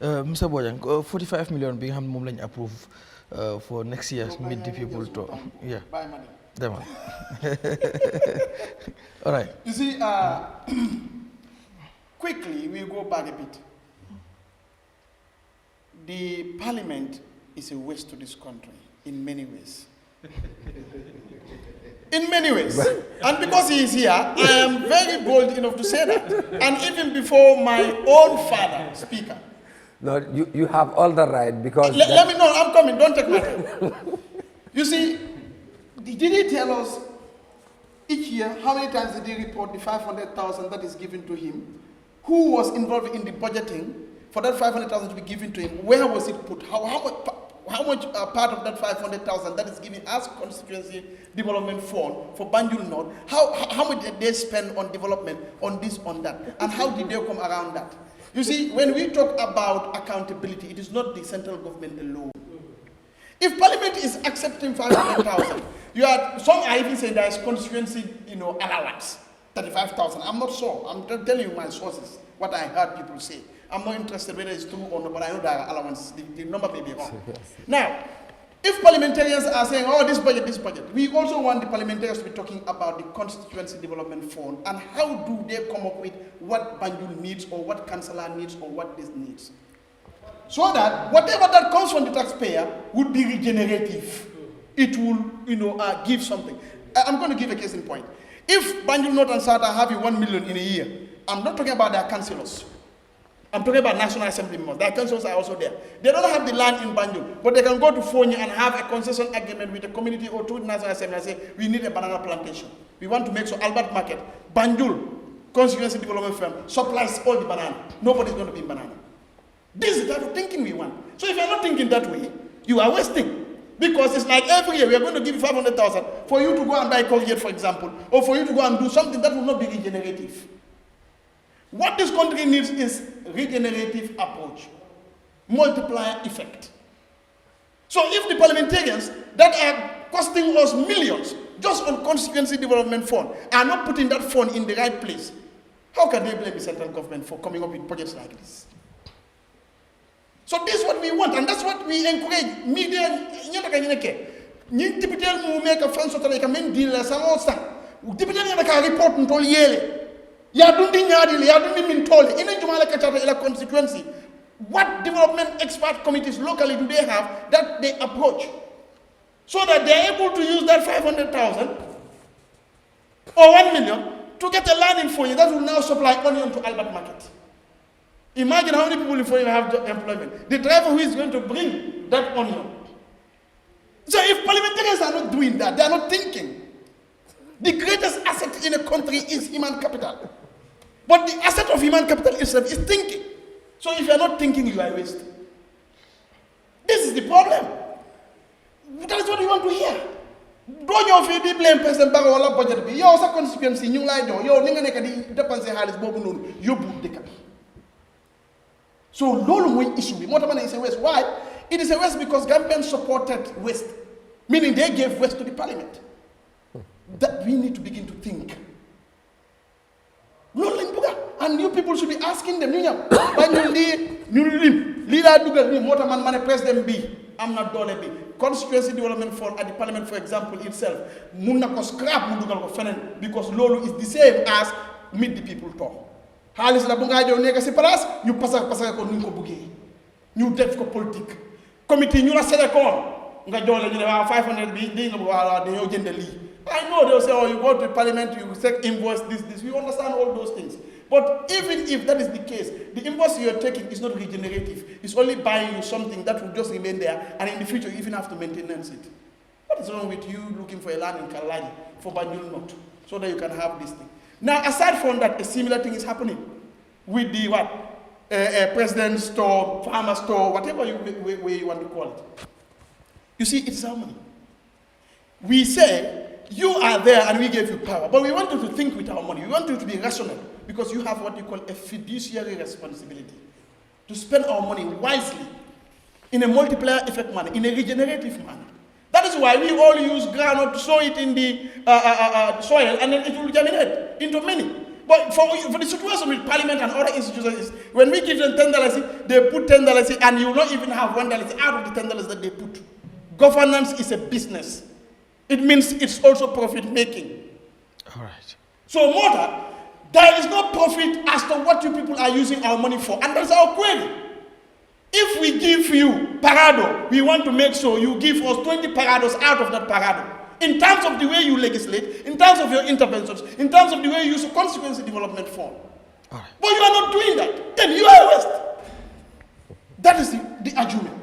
Mr. Bojang, 45 million being approved for next year. Meet the people to yeah. Buy money. Them. All right. You see, quickly we go back a bit. The parliament is a waste to this country in many ways. In many ways. And because he is here, I am very bold enough to say that. And even before my own father, Speaker. No, you have all the right because... Let me know, I'm coming, don't take my time. You see, did he tell us each year, how many times did he report the 500,000 that is given to him? Who was involved in the budgeting for that 500,000 to be given to him? Where was it put? How much part of that 500,000 that is given as constituency development fund for Banjul North? How much did they spend on development, on this, on that? And how did they come around that? You see, when we talk about accountability, it is not the central government alone. If Parliament is accepting 500,000, some are even saying there is constituency, allowance, 35,000. I'm not sure. I'm just telling you my sources, what I heard people say. I'm not interested whether it's true or not, but I know there are allowances. The number may be wrong. Now, if parliamentarians are saying, oh, this budget, we also want the parliamentarians to be talking about the constituency development fund and how do they come up with what Banjul needs or what Councillor needs or what this needs. So that whatever that comes from the taxpayer would be regenerative. It will, give something. I'm going to give a case in point. If Banjul North and South are having 1 million in a year, I'm not talking about their councillors. I'm talking about National Assembly members. Their councils are also there. They don't have the land in Banjul, but they can go to Fonya and have a concession agreement with the community or to the National Assembly and say, we need a banana plantation. We want to make sure Albert Market, Banjul, Constituency Development Firm, supplies all the banana. Nobody's going to be in banana. This is the type of thinking we want. So if you're not thinking that way, you are wasting. Because it's like every year we are going to give you 500,000 for you to go and buy Colgate, for example, or for you to go and do something that will not be regenerative. What this country needs is regenerative approach, multiplier effect. So if the parliamentarians that are costing us millions just on constituency development fund are not putting that fund in the right place, how can they blame the central government for coming up with projects like this? So this is what we want, and that's what we encourage. Media, you typically make a fan so that they can make deals. Typically, they can report until yearly. Ya dundi nyadili, ya dundi mintoli. In a Jumala Kachata ila constituency, what development expert committees locally do they have that they approach? So that they are able to use that 500,000 or 1 million to get a land in Foye that will now supply onion to Albert Market. Imagine how many people in Foye have employment. The driver who is going to bring that onion. So if parliamentarians are not doing that, they are not thinking. The greatest asset in a country is human capital. But the asset of human capital itself is thinking. So if you are not thinking, you are wasting. This is the problem. That is what you want to hear. Don't you feel the blame person back all budget? You also constituency, you lie down. You ninga neka di depense halis bobu nonu. You book the capital. So lolo issue. Motamana is a waste. Why? It is a waste because Gambians supported waste, meaning they gave waste to the parliament. That we need to begin to think. And you people should be asking them, I'm not dole be. Constituency development fund at the parliament, for example, itself, because Lolo is the same as meet the people talk. Halis la bunga jo nega si palas, ñu pasa ko ñu ko bëggé. Ñu def ko politique. Committee ñu la sédé ko nga jole ñu 500 bi di nga wala dañu jënd li. I know they'll say, oh, you go to parliament, you say invoice this. We understand all those things. But even if that is the case, the invoice you're taking is not regenerative. It's only buying you something that will just remain there, and in the future you even have to maintenance it. What is wrong with you looking for a land in Kalani for Banjul North so that you can have this thing? Now, aside from that, a similar thing is happening with the president's store, farmer store, whatever way you want to call it. You see, it's our money. We say, you are there and we gave you power, but we want you to think with our money. We want you to be rational because you have what you call a fiduciary responsibility to spend our money wisely in a multiplier effect manner, in a regenerative manner. That is why we all use groundnut to sow it in the soil and then it will germinate into many. But for the situation with Parliament and other institutions, when we give them $10, they put $10, and you will not even have $1 out of the $10 that they put. Governance is a business. It means it's also profit making. All right. So, Mother, there is no profit as to what you people are using our money for, and that's our query. If we give you parado, we want to make sure you give us 20 parados out of that parado. In terms of the way you legislate, in terms of your interventions, in terms of the way you use a consequence development fund. All right. But you are not doing that. Then you are a waste. That is the argument.